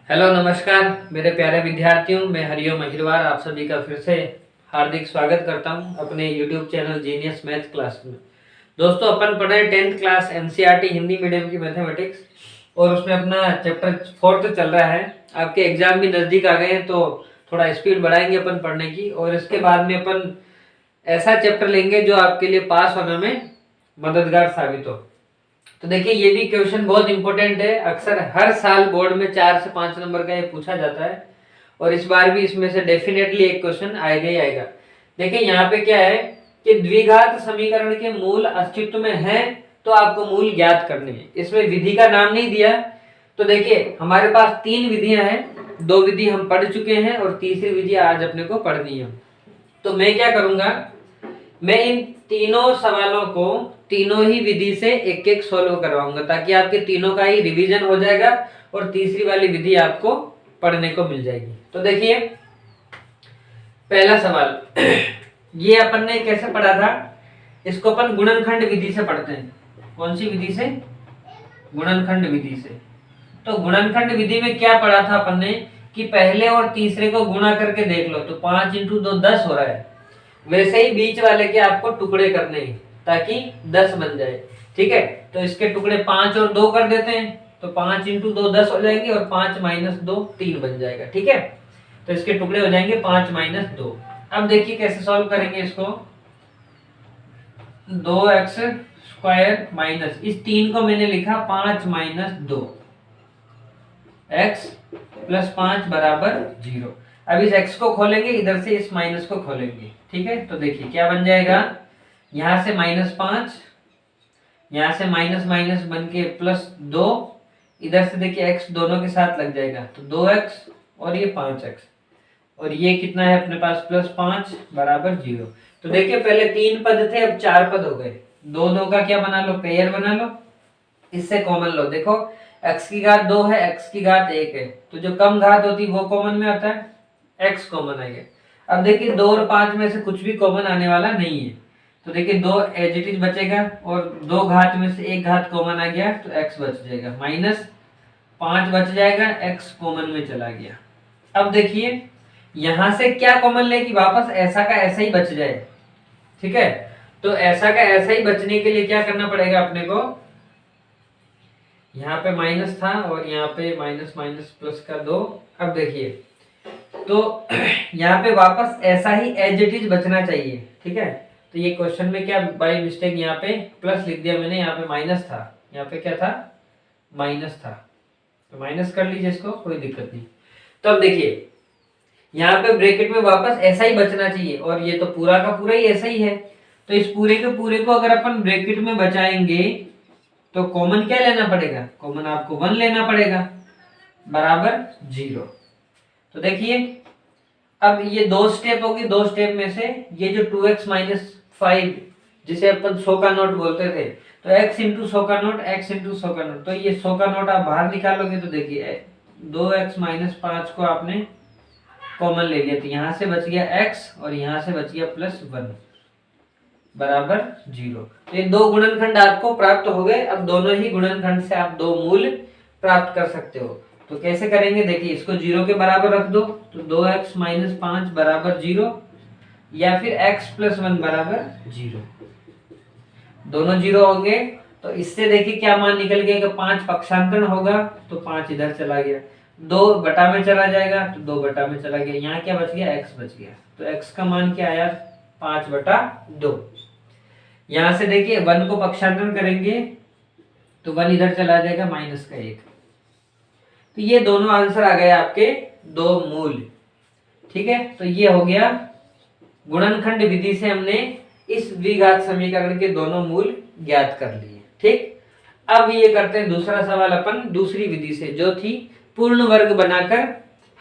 Hello नमस्कार मेरे प्यारे विद्यार्थियों, मैं हरिओम अहिरवार आप सभी का फिर से हार्दिक स्वागत करता हूं अपने YouTube channel genius math class में। दोस्तों अपन पढ़ रहे हैं 10th class NCERT Hindi medium की मैथमेटिक्स और उसमें अपना चैप्टर 4 चल रहा है। आपके एग्जाम भी नज़दीक आ गए हैं तो थोड़ा स्पीड बढ़ाएंगे अपन पढ़ने की, और इसके बाद में अपन ऐसा चैप्टर लेंगे जो आपके लिए पास होने में मददगार साबित हो। तो देखिए ये भी क्वेश्चन बहुत इंपॉर्टेंट है, अक्सर हर साल बोर्ड में 4 से 5 नंबर का ये पूछा जाता है और इस बार भी इसमें से डेफिनेटली एक क्वेश्चन आएगा ही आएगा। देखिए यहाँ पे क्या है कि द्विघात समीकरण के मूल अस्तित्व में है तो आपको मूल ज्ञात करने हैं। इसमें विधि का नाम नहीं दिया। तो देखिए हमारे पास 3 विधियां हैं, 2 विधि हम पढ़ चुके हैं और तीसरी विधि आज अपने को पढ़नी है। तो मैं क्या करूंगा, मैं इन तीनों सवालों को तीनों ही विधि से एक एक सोल्व करवाऊंगा ताकि आपके तीनों का ही रिवीजन हो जाएगा और तीसरी वाली विधि आपको पढ़ने को मिल जाएगी। तो देखिए पहला सवाल ये अपन ने कैसे पढ़ा था, इसको अपन गुणनखंड विधि से पढ़ते हैं। कौन सी विधि से? गुणनखंड विधि से। तो गुणनखंड विधि में क्या पढ़ा था अपन ने कि पहले और तीसरे को गुणा करके देख लो तो 5 × 2 10 हो रहा है। वैसे ही बीच वाले के आपको टुकड़े करने हैं ताकि 10 बन जाए। ठीक है, तो इसके टुकड़े 5 और 2 कर देते हैं तो 5 × 2 10 हो जाएंगे और 5 - 2 3 बन जाएगा। ठीक है, तो इसके टुकड़े हो जाएंगे 5 - 2। अब देखिए कैसे सॉल्व करेंगे इसको। 2x² माइनस इस 3 को मैंने लिखा 5 - 2 x + 5 = 0। अब इस x को खोलेंगे, इधर से इस माइनस को खोलेंगे। ठीक है, तो देखिए क्या बन जाएगा, यहां से -5, यहां से माइनस माइनस बन के +2, इधर से देखिए x दोनों के साथ लग जाएगा तो 2x और ये 5x, और ये कितना है अपने पास +5 = 0। तो देखिए पहले 3 पद थे, अब 4 पद हो गए। 2 2 का क्या बना लो, पेयर बना लो, इससे कॉमन लो। देखो x की घात 2 है, x की घात 1 है, तो जो कम घात होती है वो कॉमन में आता है, x कॉमन आ गया। अब देखिए 2 और 5 में से कुछ भी कॉमन आने वाला नहीं है, तो देखिए 2 एज इट इज बचेगा और 2 घात में से 1 घात कॉमन आ गया तो x बच जाएगा, -5 बच जाएगा, x कॉमन में चला गया। अब देखिए यहां से क्या कॉमन लेगी, वापस ऐसा का ऐसा ही बच जाए। ठीक है, तो ऐसा का ऐसा ही बचने के लिए क्या करना पड़ेगा अपने को, यहाँ पे माइनस था और यहाँ पे माइनस माइनस प्लस का 2। अब देखिए तो यहाँ पे वापस ऐसा ही एज इट इज बचना चाहिए। ठीक है, तो ये क्वेश्चन में क्या बाय मिस्टेक यहाँ पे प्लस लिख दिया मैंने, यहाँ पे माइनस था, यहाँ पे क्या था, माइनस था, तो माइनस कर लीजिए इसको, कोई दिक्कत नहीं। तो अब देखिए यहाँ पे ब्रैकेट में वापस ऐसा ही बचना चाहिए और ये तो पूरा का पूरा ही ऐसा ही है, तो इस पूरे के पूरे को अगर अपन ब्रैकेट में बचाएंगे तो कॉमन क्या लेना पड़ेगा, कॉमन आपको 1 लेना पड़ेगा बराबर 0। तो देखिए अब ये 2 स्टेप होगी, 2 स्टेप में से ये जो 2x - 5 जिसे अपन 100 का नोट बोलते थे, तो x × 100 का नोट, x × 100 का नोट, तो ये 100 का नोट आप बाहर निकालोगे तो देखिए 2x - 5 को आपने कॉमन ले लिया तो यहाँ से बच गया x और यहाँ से बच गया +1 बराबर 0। तो ये 2 गुणनखंड आपको प्राप्त हो गए। अब दोनों ही गुणनखंड से आप 2 मूल प्राप्त कर सकते हो। तो कैसे करेंगे, देखिए इसको 0 के बराबर रख दो तो 2x - 5 = 0 या फिर x + 1 = 0, दोनों 0 होंगे। तो इससे देखिए क्या मान निकल गया कि 5 पक्षांतरण होगा तो 5 इधर चला गया, 2 बटा में चला जाएगा तो 2 बटा में चला गया, यहाँ क्या बच गया, x बच गया। तो x का मान क्या आया, 5/2। यहां से देखिए 1 को पक्षांतरण करेंगे तो 1 इधर चला जाएगा, -1। तो ये दोनों आंसर आ गए आपके 2 मूल। ठीक है, तो ये हो गया गुणनखंड विधि से हमने इस द्विघात समीकरण के दोनों मूल ज्ञात कर लिए। ठीक, अब ये करते हैं दूसरा सवाल अपन दूसरी विधि से, जो थी पूर्ण वर्ग बनाकर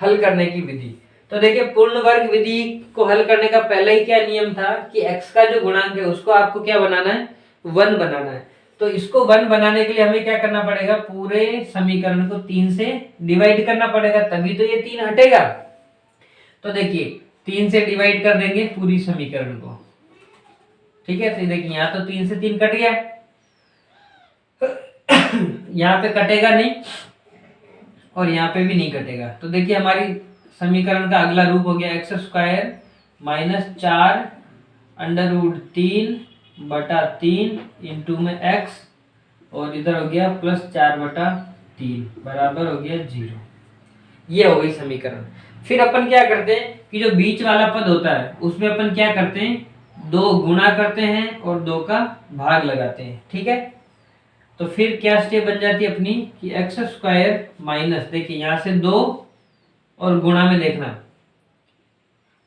हल करने की विधि। तो देखिए पूर्ण वर्ग विधि को हल करने का पहला ही क्या नियम था कि x का जो गुणांक है उसको आपको क्या बनाना है, 1 बनाना है। तो इसको 1 बनाने के लिए हमें क्या करना पड़ेगा, पूरे समीकरण को 3 से डिवाइड करना पड़ेगा, तभी तो ये 3 हटेगा। तो देखिए 3 से डिवाइड कर देंगे पूरी समीकरण को। ठीक है, तो देखिए यहाँ तो 3 से 3 कट गया, यहाँ पे कटेगा नहीं और यहाँ पे भी नहीं कटेगा। तो देखिए हमारी समीकरण का अगला रूप हो गया एक्स स्क्वायर माइनस 4√3/3 इंटू में एक्स और इधर हो गया प्लस 4/3 बराबर हो गया 0। ये हो गई समीकरण। फिर अपन क्या करते हैं कि जो बीच वाला पद होता है उसमें अपन क्या करते हैं, 2 गुणा करते हैं और 2 का भाग लगाते हैं। ठीक है, तो फिर क्या स्टेप बन जाती है अपनी कि एक्स स्क्वायर माइनस, देखिए यहां से 2 और गुणा में देखना,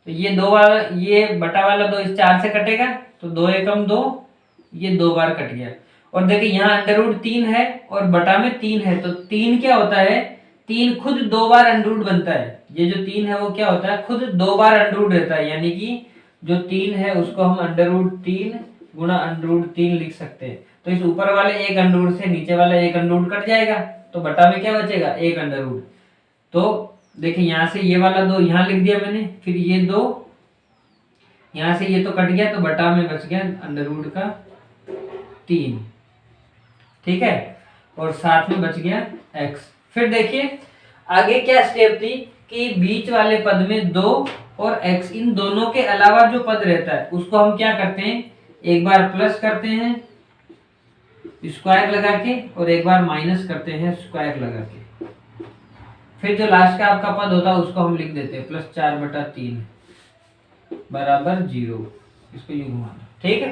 तो ये 2 वाला, ये बटा वाला 2 इस 4 से कटेगा तो 2 एकम 2, ये 2 बार कट गया। और देखिए यहाँ √3 है और बटा में 3 है, तो 3 क्या होता है, 3 खुद 2 बार अंडरूट बनता है। ये जो 3 है वो क्या होता है, खुद 2 बार अंडरूट रहता है, यानी कि जो 3 है उसको हम √3 गुणा √3 लिख सकते हैं। तो इस ऊपर वाले एक अंडरूट से नीचे वाला एक अंडरूट कट जाएगा, तो बटा में क्या बचेगा, एक अंडरूट। तो देखिए यहाँ से ये वाला 2 यहाँ लिख दिया मैंने, फिर ये 2 यहाँ से ये तो कट गया, तो बटा में बच गया √3। ठीक है, और साथ में बच गया x। फिर देखिए आगे क्या स्टेप थी कि बीच वाले पद में 2 और x, इन दोनों के अलावा जो पद रहता है उसको हम क्या करते हैं, एक बार प्लस करते हैं स्क्वायर लगा के और एक बार माइनस करते हैं स्क्वायर लगा के। फिर जो लास्ट का आपका पद होता है उसको हम लिख देते हैं प्लस 4/3 बराबर 0। इसको यूं घुमाना। ठीक है,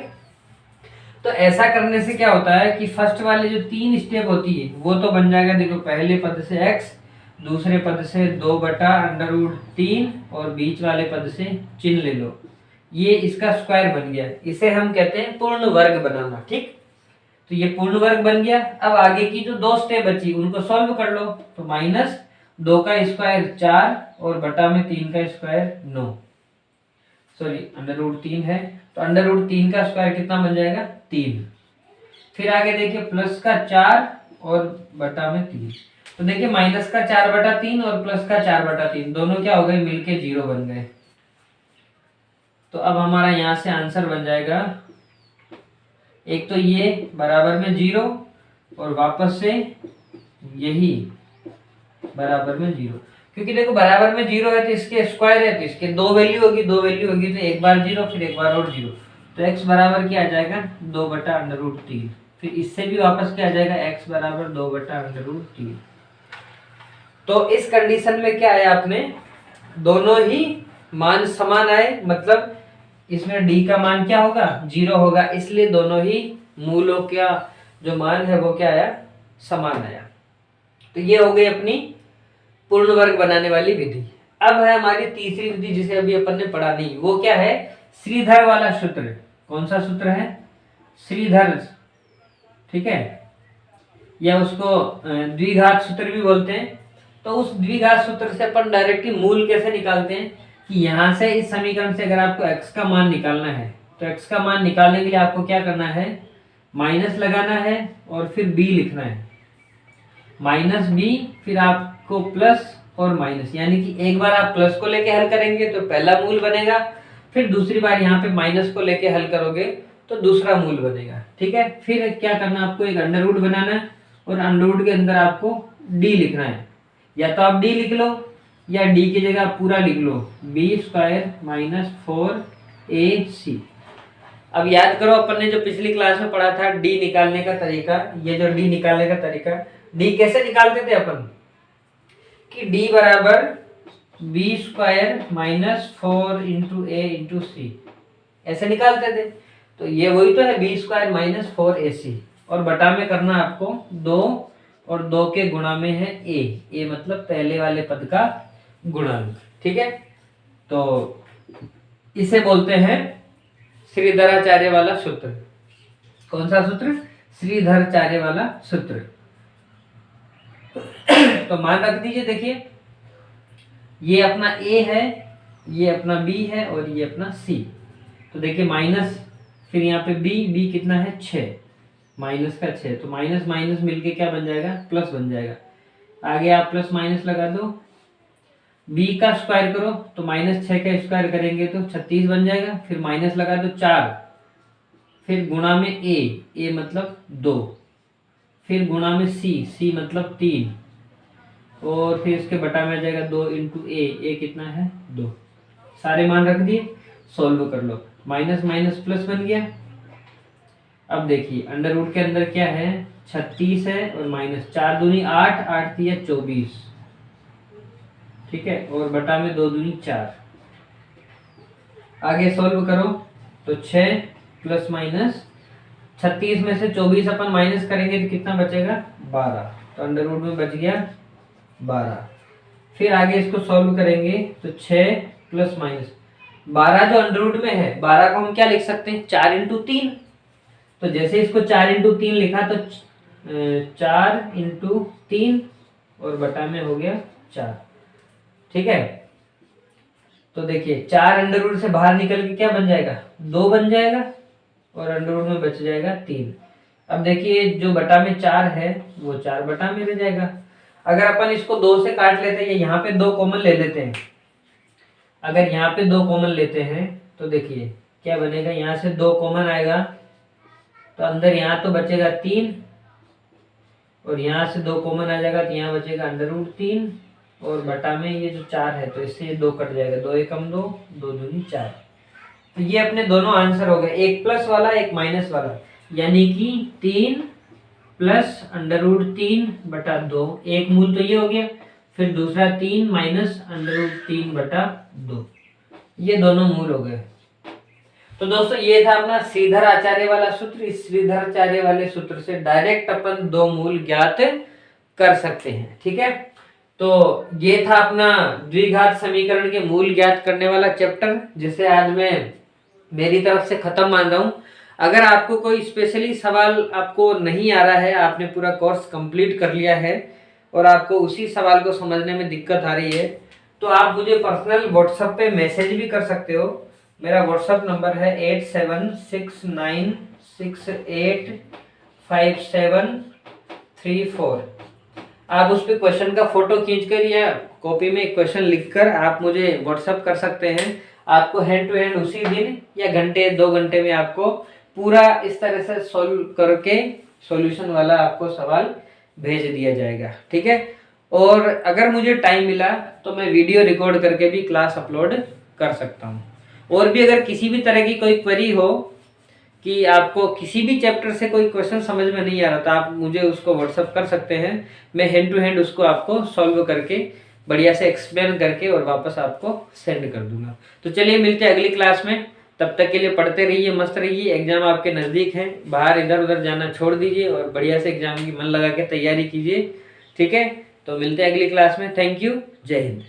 तो ऐसा करने से क्या होता है कि फर्स्ट वाले जो 3 स्टेप होती है वो तो बन जाएगा, देखो पहले पद से x, दूसरे पद से 2/√3 और बीच वाले पद से चिन्ह ले लो, ये इसका स्क्वायर बन गया। इसे हम कहते हैं पूर्ण वर्ग बनाना। ठीक, तो ये पूर्ण वर्ग बन गया। अब आगे की जो 2 स्टेप बची उनको सॉल्व कर लो, तो -2 का स्क्वायर 4 और बटा में 3 का स्क्वायर 9, सॉरी √3 है, तो √3 का स्क्वायर कितना बन जाएगा, 3। फिर आगे देखिए प्लस का 4 और बटा में 3, तो देखिए माइनस का 4/3 और प्लस का 4/3 दोनों क्या हो गए, मिलके 0 बन गए। तो अब हमारा यहाँ से आंसर बन जाएगा, एक तो ये बराबर में 0 और वापस से यही बराबर में 0, क्योंकि देखो बराबर में 0 है तो इसके स्क्वायर है तो इसके 2 वैल्यू होगी, 2 वैल्यू होगी तो एक बार 0 फिर एक बार और 0, तो x बराबर क्या आ जाएगा, 2/√3। फिर इससे भी वापस क्या आ जाएगा, x बराबर 2/√3। तो इस कंडीशन में क्या आया, आपने दोनों ही मान समान आए, मतलब इसमें d का मान क्या होगा, 0 होगा, इसलिए दोनों ही मूलों का जो मान है वो क्या आया, समान आया। तो ये हो गई अपनी पूर्ण वर्ग बनाने वाली विधि। अब है हमारी तीसरी विधि जिसे अभी अपन ने पढ़ा नहीं, वो क्या है, श्रीधर वाला सूत्र। कौन सा सूत्र है, श्रीधर। ठीक है, या उसको द्विघात सूत्र भी बोलते हैं। तो उस द्विघात सूत्र से अपन डायरेक्टली मूल कैसे निकालते हैं कि यहाँ से इस समीकरण से अगर आपको x का मान निकालना है तो x का मान निकालने के लिए आपको क्या करना है, माइनस लगाना है और फिर b लिखना है, -b, फिर आपको प्लस और माइनस, यानी कि एक बार आप प्लस को लेके हल करेंगे तो पहला मूल बनेगा, फिर दूसरी बार यहाँ पे माइनस को लेके हल करोगे तो दूसरा मूल बनेगा। ठीक है, फिर क्या करना, आपको एक अंडर रूट बनाना है और अंडर रूट के अंदर आपको d लिखना है, या तो आप d लिख लो या d की जगह आप पूरा लिख लो, b² - 4ac। अब याद करो अपन ने जो पिछली क्लास में पढ़ा था d निकालने का तरीका, ये जो d निकालने का तरीका, d कैसे निकालते थे अपन कि d बराबर b² - 4 × a × c, ऐसे निकालते थे। तो ये वही तो है, b² - 4ac, और बटा में करना आपको 2 और 2 के गुणा में है a मतलब पहले वाले पद का गुणांक। ठीक है, तो इसे बोलते हैं श्रीधराचार्य वाला सूत्र। कौन सा सूत्र, श्रीधराचार्य वाला सूत्र। तो मान रख दीजिए, देखिए ये अपना a है, ये अपना b है और ये अपना c। तो देखिए माइनस, फिर यहाँ पे b कितना है, 6, माइनस का 6, तो माइनस माइनस मिलके क्या बन जाएगा, प्लस बन जाएगा। आगे आप प्लस माइनस लगा दो, b का स्क्वायर करो तो -6 का स्क्वायर करेंगे तो 36 बन जाएगा, फिर माइनस लगा दो 4, फिर गुणा में a मतलब 2, फिर गुणा में c मतलब 3, और फिर इसके बटा में आ जाएगा 2 इंटू ए कितना है 2। सारे मान रख दिए, सॉल्व कर लो। माइनस माइनस प्लस बन गया। अब देखिए अंडर रूट के अंदर क्या है 36 है और माइनस 4 दूनी 8, 8 दिया 24, ठीक है, और बटा में 2 दूनी 4। आगे सॉल्व करो तो 6 प्लस माइनस 36 में से 24 अपन माइनस करेंगे तो कितना बचेगा 12, तो अंडर रूट में बच गया 12। फिर आगे इसको सॉल्व करेंगे तो 6 प्लस माइनस 12 जो अंडर रूट में है 12 को हम क्या लिख सकते हैं 4 इंटू 3। तो जैसे इसको 4 इंटू 3 लिखा तो 4 इंटू 3 और बटा में हो गया 4, ठीक है। तो देखिए 4 अंडर रूट से बाहर निकल के क्या बन जाएगा 2 बन जाएगा और अंडर रूट में बच जाएगा 3। अब देखिए जो बटा में 4 है वो 4 बटा में रह जाएगा। अगर अपन इसको 2 से काट लेते हैं, यहाँ पे 2 कॉमन ले लेते हैं, अगर यहाँ पे 2 कॉमन लेते हैं तो देखिए क्या बनेगा, यहाँ से 2 कॉमन आएगा तो अंदर यहाँ तो बचेगा 3 और यहाँ से 2 कॉमन आ जाएगा तो यहाँ बचेगा अंडर रूट 3 और बटा में ये जो 4 है तो इससे ये 2 कट जाएगा, 2 एकम 2, 2 दूनी 4। तो ये अपने दोनों आंसर हो गए, एक प्लस वाला एक माइनस वाला, यानी कि 3 प्लस अंडर रूट 3 बटा 2, एक मूल तो ये हो गया, फिर दूसरा 3 माइनस अंडर रूट 3 बटा 2, ये दोनों मूल हो गए। तो दोस्तों ये था अपना श्रीधर आचार्य वाला सूत्र। इस श्रीधर आचार्य वाले सूत्र से डायरेक्ट अपन 2 मूल ज्ञात कर सकते हैं, ठीक है। तो ये था अपना द्विघात समीकरण के मूल ज्ञात करने वाला चैप्टर, जिसे आज मैं मेरी तरफ से खत्म मान रहा हूं। अगर आपको कोई स्पेशली सवाल आपको नहीं आ रहा है, आपने पूरा कोर्स कंप्लीट कर लिया है और आपको उसी सवाल को समझने में दिक्कत आ रही है, तो आप मुझे पर्सनल व्हाट्सएप पे मैसेज भी कर सकते हो। मेरा व्हाट्सएप नंबर है 8769685734। आप उस पर क्वेश्चन का फोटो खींचकर या कॉपी में क्वेश्चन लिखकर आप मुझे व्हाट्सएप कर सकते हैं। आपको हैंड टू हैंड उसी दिन या घंटे 2 घंटे में आपको पूरा इस तरह से सॉल्व करके सॉल्यूशन वाला आपको सवाल भेज दिया जाएगा, ठीक है। और अगर मुझे टाइम मिला तो मैं वीडियो रिकॉर्ड करके भी क्लास अपलोड कर सकता हूँ। और भी अगर किसी भी तरह की कोई क्वेरी हो कि आपको किसी भी चैप्टर से कोई क्वेश्चन समझ में नहीं आ रहा तो आप मुझे उसको व्हाट्सअप कर सकते हैं। मैं हैंड टू हैंड उसको आपको सॉल्व करके बढ़िया से एक्सप्लेन करके और वापस आपको सेंड कर दूंगा। तो चलिए मिलते हैं अगली क्लास में, तब तक के लिए पढ़ते रहिए, मस्त रहिए। एग्जाम आपके नज़दीक हैं, बाहर इधर उधर जाना छोड़ दीजिए और बढ़िया से एग्जाम की मन लगा के तैयारी कीजिए, ठीक है। तो मिलते हैं अगली क्लास में। थैंक यू, जय हिंद।